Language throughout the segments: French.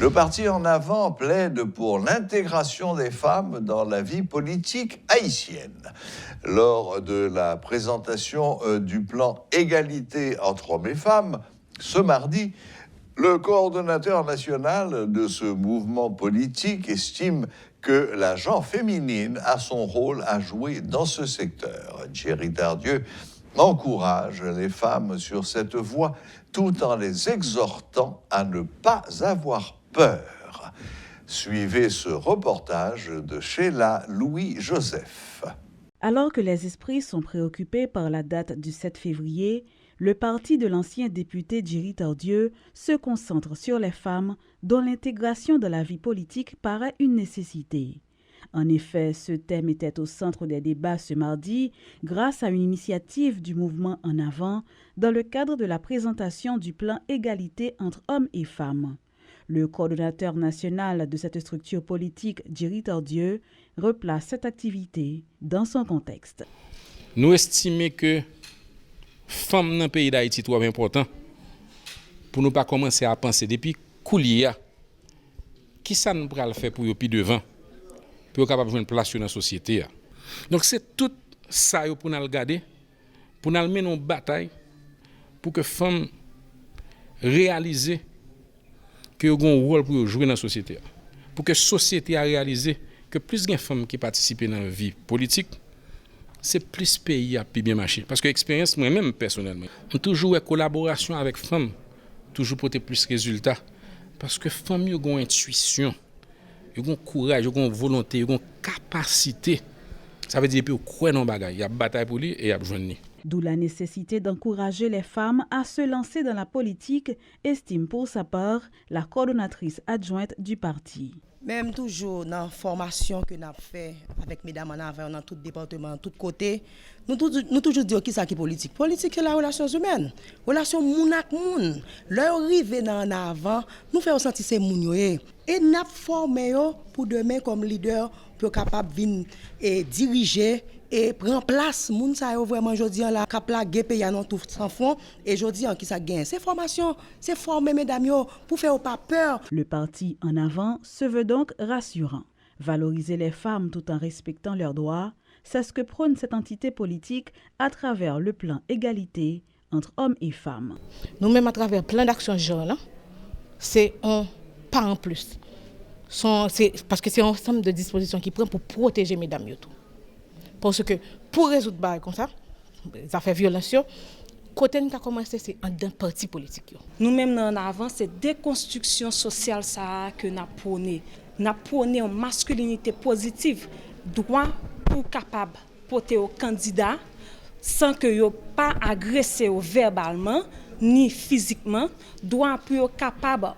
Le parti En Avant plaide pour l'intégration des femmes dans la vie politique haïtienne. Lors de la présentation du plan Égalité entre hommes et femmes, ce mardi, le coordonnateur national de ce mouvement politique estime que la gent féminine a son rôle à jouer dans ce secteur. Thierry Tardieu encourage les femmes sur cette voie tout en les exhortant à ne pas avoir peur. Suivez ce reportage de Sheila Louis-Joseph. Alors que les esprits sont préoccupés par la date du 7 février, le parti de l'ancien député Thierry Tardieu se concentre sur les femmes dont l'intégration dans la vie politique paraît une nécessité. En effet, ce thème était au centre des débats ce mardi grâce à une initiative du mouvement En Avant dans le cadre de la présentation du plan Égalité entre hommes et femmes. Le coordonnateur national de cette structure politique, Thierry Tardieu, replace cette activité dans son contexte. Nous estimons que femmes dans le pays d'Haïti trop important pour nous pas commencer à penser depuis coulia qui ça nous pourra le faire pour puis devant pour capable jouer une place dans la société. Donc c'est tout ça pour nous regarder pour nous mener une bataille pour que femmes réalisent que ont un rôle pour jouer dans la société. Pour que la société a réalisé que plus de femmes qui participent dans la vie politique, c'est plus pays à bien marcher. Parce que l'expérience, moi-même personnellement, on toujours en collaboration avec les femmes, toujours pour plus de résultats. Parce que les femmes ont une intuition, ont un courage, ont une volonté, ont une capacité. Ça veut dire qu'ils croient dans les bagages, il y a bataille pour lui et il y a besoin de lui. D'où la nécessité d'encourager les femmes à se lancer dans la politique, estime pour sa part la coordonnatrice adjointe du parti. Même toujours dans la formation que nous avons fait avec Mesdames En Avant, dans tout département, dans tout côté, nous toujours disons qui est politique. Politique, c'est la relation humaine. Relation moun ak moun. Leur arrivé dans En Avant, nous faisons sentir ces moun et nous avons formé pour demain comme leader pour capable venir et diriger et prendre place moun sa yo vraiment jodi an la cap la gè pays non tout sans fond et jodi an qui ça gagne c'est formation c'est former mesdames yo pour faire pas peur. Le parti En Avant se veut donc rassurant. Valoriser les femmes tout en respectant leurs droits, c'est ce que prône cette entité politique à travers le plan Égalité entre hommes et femmes. Nous-mêmes à travers plein d'actions genre c'est un pas en plus. C'est parce que c'est un ensemble de dispositions qui prend pour protéger mesdames yo tout. Parce que pour résoudre bail comme ça, ça fait violence, côté nous a commencé c'est en d'un parti politique. Nous-mêmes En Avant, c'est déconstruction sociale ça que n'a prôné. N'a prôné une masculinité positive, droit pour capable porter au candidat sans que yo pas agressé verbalement ni physiquement, droit pour capable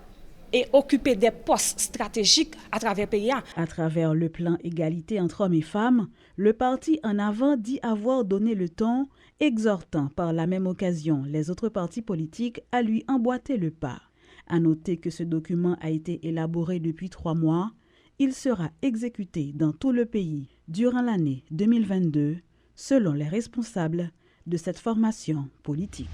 et occuper des postes stratégiques à travers le pays. À travers le plan Égalité entre hommes et femmes, le parti En Avant dit avoir donné le ton, exhortant par la même occasion les autres partis politiques à lui emboîter le pas. À noter que ce document a été élaboré depuis 3 mois. Il sera exécuté dans tout le pays durant l'année 2022, selon les responsables de cette formation politique.